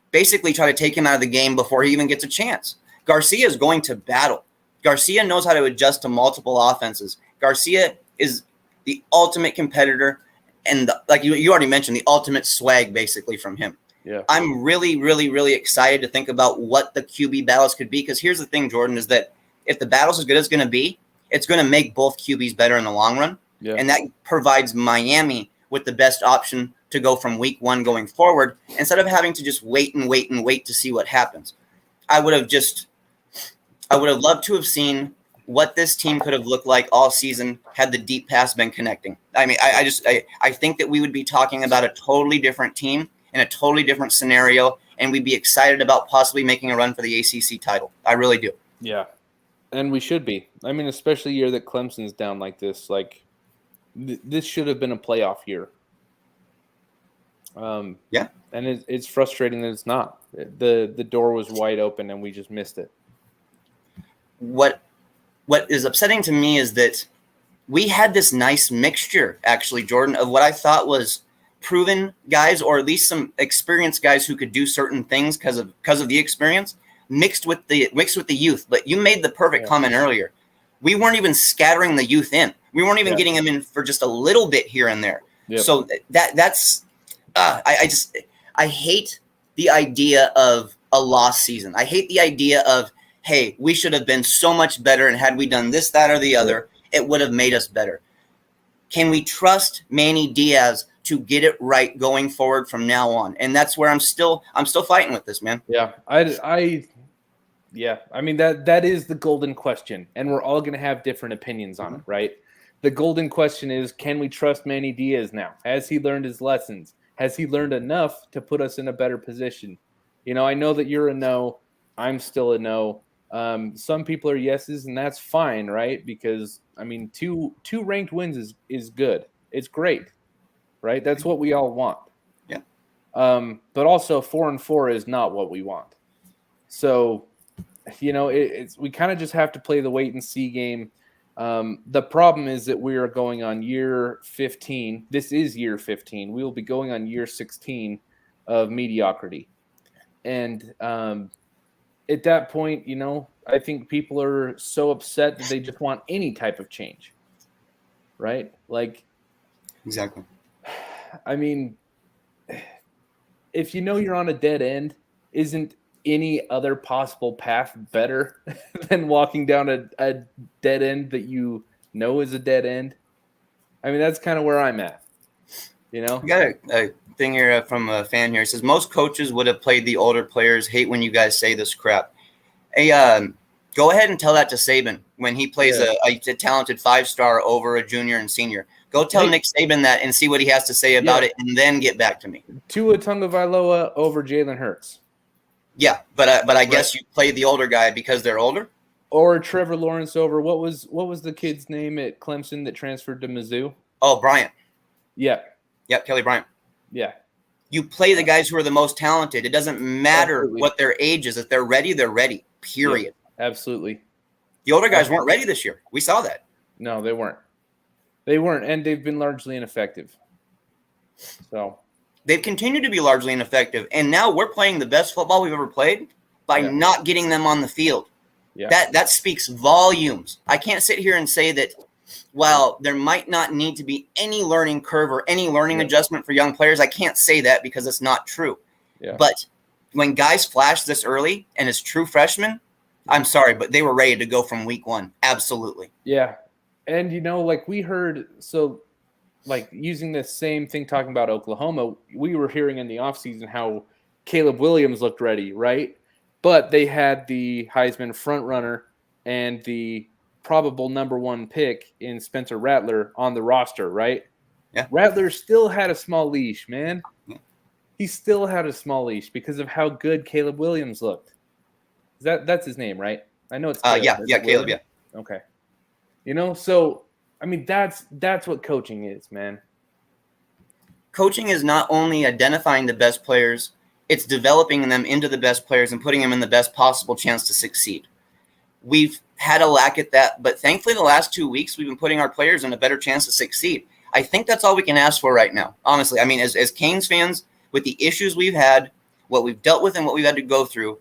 basically try to take him out of the game before he even gets a chance. Garcia is going to battle. Garcia knows how to adjust to multiple offenses. Garcia is the ultimate competitor, and like you already mentioned, the ultimate swag basically from him. Yeah. I'm really, really, really excited to think about what the QB battles could be, because here's the thing, Jordan, is that if the battle's as good as it's going to be, it's going to make both QBs better in the long run. Yeah. And that provides Miami with the best option to go from week 1 going forward, instead of having to just wait to see what happens. I would have loved to have seen what this team could have looked like all season had the deep pass been connecting. I mean, I think that we would be talking about a totally different team in a totally different scenario, and we'd be excited about possibly making a run for the ACC title. I really do. Yeah, and we should be. I mean, especially a year that Clemson's down like this. Like, this should have been a playoff year. Yeah, and it's frustrating that it's not. The door was wide open, and we just missed it. What is upsetting to me is that we had this nice mixture, actually, Jordan, of what I thought was proven guys, or at least some experienced guys who could do certain things because of the experience, mixed with the youth. But you made the perfect comment earlier. We weren't even scattering the youth in. We weren't even getting them in for just a little bit here and there. Yep. So that's I hate the idea of a lost season. I hate the idea of, hey, we should have been so much better, and had we done this, that, or the other, it would have made us better. Can we trust Manny Diaz to get it right going forward from now on? And that's where I'm still fighting with this, man. Yeah. I mean, that is the golden question, and we're all going to have different opinions on it, right? The golden question is, can we trust Manny Diaz now? Has he learned his lessons? Has he learned enough to put us in a better position? I know that you're a no. I'm still a no. Some people are yeses, and that's fine, right? Because I mean, two ranked wins is good. It's great, right? That's what we all want. Yeah. But also 4-4 is not what we want. So, it's we kind of just have to play the wait and see game. The problem is that we are going on year 15. This is year 15. We will be going on year 16 of mediocrity. And at that point, I think people are so upset that they just want any type of change. Right? Like, Exactly. I mean, if you're on a dead end, isn't any other possible path better than walking down a dead end that is a dead end? I mean, that's kind of where I'm at. We got a thing here from a fan here. It says, most coaches would have played the older players. Hate when you guys say this crap. Hey, go ahead and tell that to Saban when he plays a talented 5-star over a junior and senior. Go tell Nick Saban that and see what he has to say about it, and then get back to me. Tua Tagovailoa over Jalen Hurts. Yeah, but I guess you played the older guy because they're older. Or Trevor Lawrence over what was the kid's name at Clemson that transferred to Mizzou? Oh, Bryant. Yeah. Yep, Kelly Bryant. Yeah. You play the guys who are the most talented. It doesn't matter what their age is. If they're ready, they're ready. Period. Yeah, absolutely. The older guys weren't ready this year. We saw that. No, they weren't. They weren't, and they've been largely ineffective. So they've continued to be largely ineffective, and now we're playing the best football we've ever played by not getting them on the field. Yeah. That speaks volumes. I can't sit here and say that, well, there might not need to be any learning curve or any learning adjustment for young players. I can't say that because it's not true. Yeah. But when guys flash this early and as true freshmen, I'm sorry, but they were ready to go from week one. Absolutely. Yeah. And, like we heard, so like using this same thing, talking about Oklahoma, we were hearing in the offseason how Caleb Williams looked ready, right? But they had the Heisman frontrunner and the probable number 1 pick in Spencer Rattler on the roster, right? Yeah. Rattler still had a small leash, man. Yeah. He still had a small leash because of how good Caleb Williams looked. That's his name, right? I know it's Caleb. Caleb, yeah. Okay. So I mean that's what coaching is, man. Coaching is not only identifying the best players, it's developing them into the best players and putting them in the best possible chance to succeed. We've had a lack at that, but thankfully the last 2 weeks we've been putting our players in a better chance to succeed. I think that's all we can ask for right now, honestly. I mean, as Canes fans, with the issues we've had, what we've dealt with and what we've had to go through,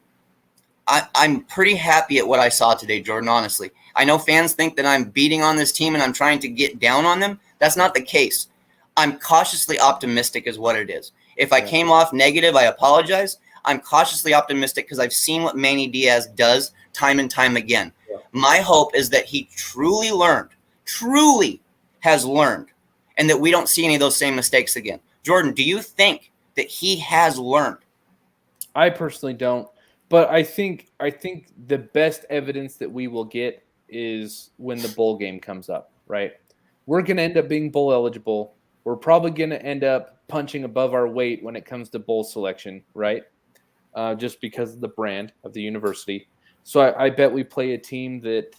I'm pretty happy at what I saw today, Jordan, honestly. I know fans think that I'm beating on this team and I'm trying to get down on them. That's not the case. I'm cautiously optimistic is what it is. If I came off negative, I apologize. I'm cautiously optimistic because I've seen what Manny Diaz does time and time again. Yeah. My hope is that he truly has learned, and that we don't see any of those same mistakes again. Jordan, do you think that he has learned? I personally don't. But I think the best evidence that we will get is when the bowl game comes up, right? We're going to end up being bowl eligible. We're probably going to end up punching above our weight when it comes to bowl selection, right? Just because of the brand of the university. So I bet we play a team that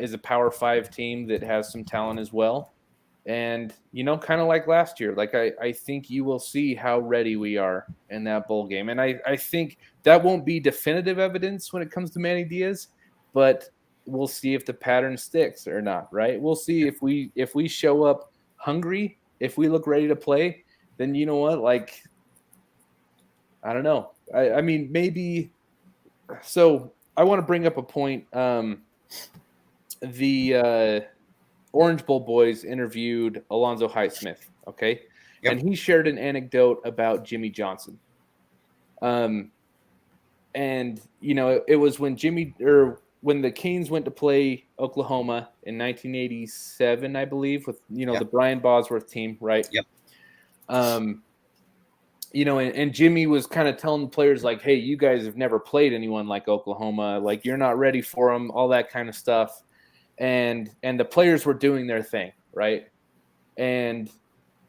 is a Power 5 team that has some talent as well. And, kind of like last year, like I think you will see how ready we are in that bowl game. And I think that won't be definitive evidence when it comes to Manny Diaz, but we'll see if the pattern sticks or not, right? We'll see if we show up hungry, if we look ready to play, then you know what? Like, I don't know. I mean, maybe – so I want to bring up a point. Orange Bowl boys interviewed Alonzo Highsmith, okay? Yep. And he shared an anecdote about Jimmy Johnson. And, it was when when the Canes went to play Oklahoma in 1987, I believe, with, the Brian Bosworth team, right? Yep. And Jimmy was kind of telling the players, like, hey, you guys have never played anyone like Oklahoma. Like, you're not ready for them, all that kind of stuff. And the players were doing their thing, right? And,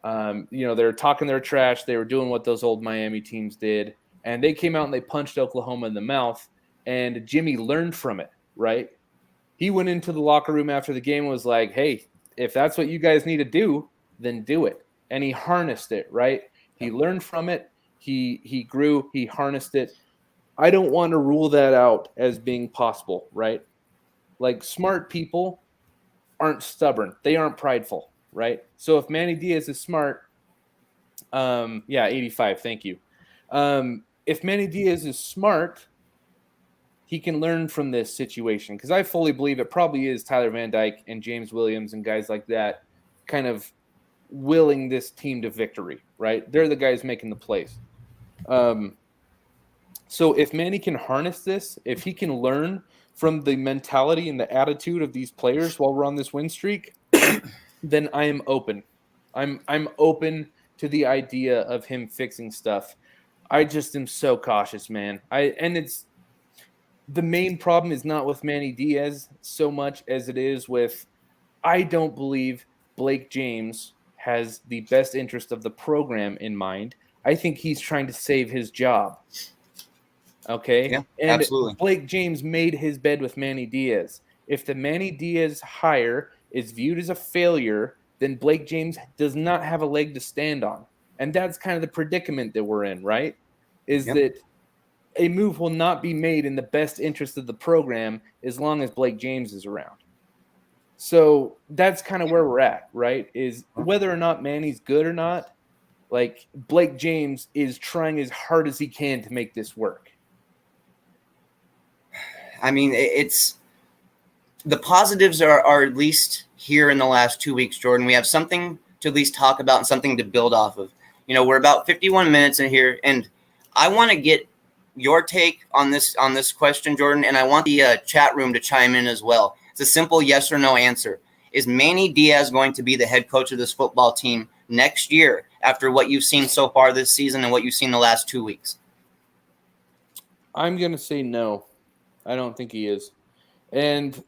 they're talking their trash. They were doing what those old Miami teams did. And they came out and they punched Oklahoma in the mouth. and Jimmy learned from it, right? He went into the locker room after the game and was like, hey, if that's what you guys need to do, then do it. And he harnessed it, right? He learned from it. He grew. He harnessed it. I don't want to rule that out as being possible, right? Like, smart people aren't stubborn. They aren't prideful, right? So if Manny Diaz is smart, 85, thank you. If Manny Diaz is smart, he can learn from this situation, because I fully believe it probably is Tyler Van Dyke and James Williams and guys like that kind of willing this team to victory, right? They're the guys making the plays. So if Manny can harness this, if he can learn from the mentality and the attitude of these players while we're on this win streak, then I am open. I'm open to the idea of him fixing stuff. I just am so cautious, man. It's the main problem is not with Manny Diaz so much as it is with, I don't believe Blake James has the best interest of the program in mind. I think he's trying to save his job. Okay? Yeah, and absolutely. Blake James made his bed with Manny Diaz. If the Manny Diaz hire is viewed as a failure, then Blake James does not have a leg to stand on. And that's kind of the predicament that we're in, right? Is that a move will not be made in the best interest of the program as long as Blake James is around. So that's kind of where we're at, right? Is whether or not Manny's good or not, like, Blake James is trying as hard as he can to make this work. I mean, it's the positives are at least here in the last 2 weeks, Jordan. We have something to at least talk about and something to build off of. You know, we're about 51 minutes in here, and I want to get your take on this question, Jordan, and I want the chat room to chime in as well. It's a simple yes or no answer. Is Manny Diaz going to be the head coach of this football team next year after what you've seen so far this season and what you've seen the last 2 weeks? I'm going to say no. I don't think he is. And,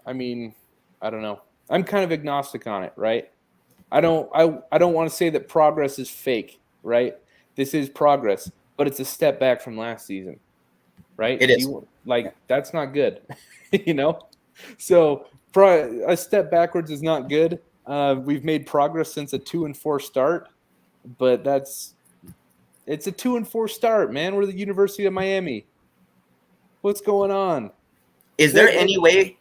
I mean, I don't know. I'm kind of agnostic on it, right? I don't want to say that progress is fake, right? This is progress, but it's a step back from last season, right? It is. That's not good, you know? So a step backwards is not good. We've made progress since a 2-4 start, but it's a 2-4 start, man. We're the University of Miami. What's going on? Is there any way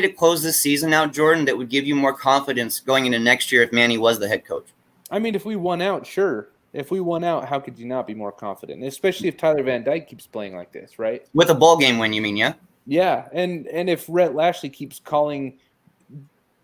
to close this season out, Jordan, that would give you more confidence going into next year if Manny was the head coach? I mean, if we won out, sure. If we won out, how could you not be more confident? Especially if Tyler Van Dyke keeps playing like this, right? With a bowl game win, you mean, yeah? Yeah, and if Rhett Lashley keeps calling,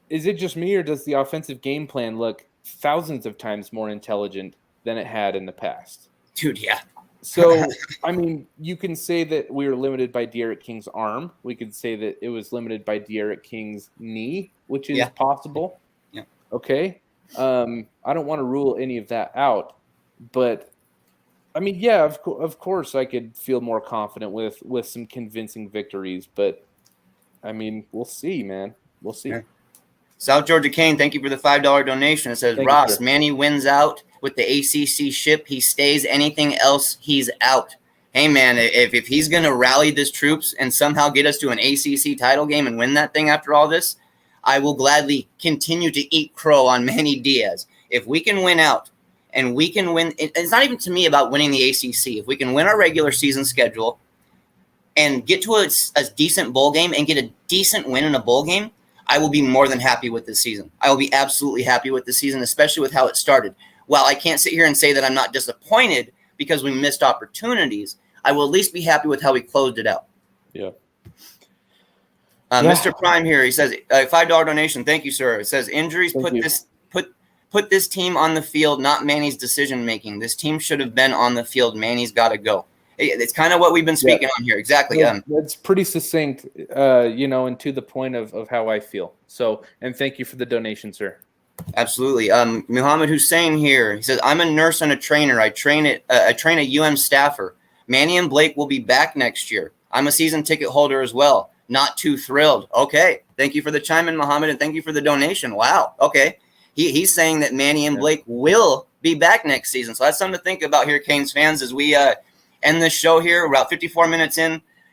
is it just me or does the offensive game plan look thousands of times more intelligent than it had in the past? Dude, yeah. So, I mean, you can say that we were limited by De'Aaron King's arm. We could say that it was limited by De'Aaron King's knee, which is possible. Yeah. Okay. I don't want to rule any of that out. But, I mean, yeah, of course I could feel more confident with some convincing victories. But, I mean, we'll see, man. We'll see. Yeah. South Georgia Kane, thank you for the $5 donation. It says, Ross, Manny wins out with the ACC ship. He stays. Anything else, he's out. Hey, man, if he's going to rally his troops and somehow get us to an ACC title game and win that thing after all this, I will gladly continue to eat crow on Manny Diaz. If we can win out and we can win, it's not even to me about winning the ACC. If we can win our regular season schedule and get to a decent bowl game and get a decent win in a bowl game, I will be more than happy with this season. I will be absolutely happy with this season, especially with how it started. While I can't sit here and say that I'm not disappointed because we missed opportunities, I will at least be happy with how we closed it out. Yeah. Mr. Prime here, he says, $5 donation. Thank you, sir. It says, injuries put this team on the field, not Manny's decision-making. This team should have been on the field. Manny's got to go. It's kind of what we've been speaking on here. Exactly. That's pretty succinct, and to the point of how I feel. So, and thank you for the donation, sir. Absolutely. Muhammad Hussein here. He says, I'm a nurse and a trainer. I train a UM staffer. Manny and Blake will be back next year. I'm a season ticket holder as well. Not too thrilled. Okay. Thank you for the chime in, Muhammad, and thank you for the donation. Wow. Okay. He's saying that Manny and Blake will be back next season. So that's something to think about here, Canes fans, as we end this show here. We're about 54 minutes in.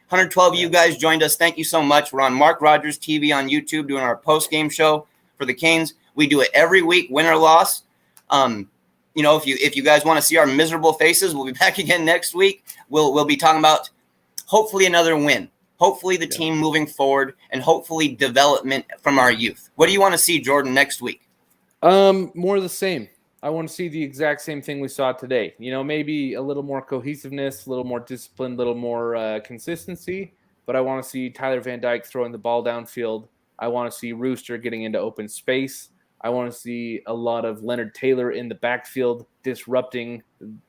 112 of you guys joined us. Thank you so much. We're on Mark Rogers TV on YouTube doing our post-game show for the Canes. We do it every week, win or loss. If you guys want to see our miserable faces, we'll be back again next week. We'll be talking about hopefully another win, hopefully the team moving forward, and hopefully development from our youth. What do you want to see, Jordan, next week? More of the same. I want to see the exact same thing we saw today. Maybe a little more cohesiveness, a little more discipline, a little more consistency. But I want to see Tyler Van Dyke throwing the ball downfield. I want to see Rooster getting into open space. I want to see a lot of Leonard Taylor in the backfield disrupting,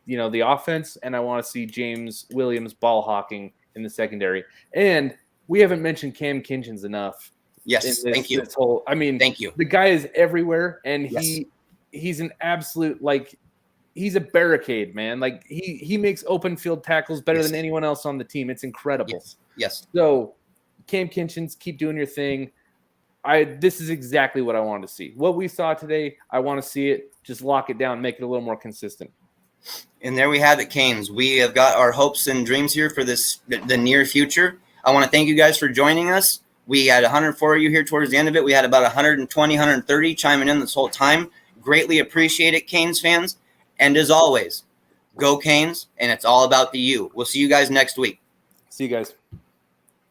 the offense. And I want to see James Williams ball hawking in the secondary. And we haven't mentioned Cam Kinchens enough. Yes, thank you. Thank you. The guy is everywhere, and he's an absolute, he's a barricade, man. He makes open field tackles better than anyone else on the team. It's incredible. Yes. So, Cam Kinchens, keep doing your thing. This is exactly what I wanted to see. What we saw today, I want to see it. Just lock it down, make it a little more consistent. And there we have it, Canes. We have got our hopes and dreams here for the near future. I want to thank you guys for joining us. We had 104 of you here towards the end of it. We had about 120, 130 chiming in this whole time. Greatly appreciate it, Canes fans. And as always, go Canes, and it's all about the U. We'll see you guys next week. See you guys.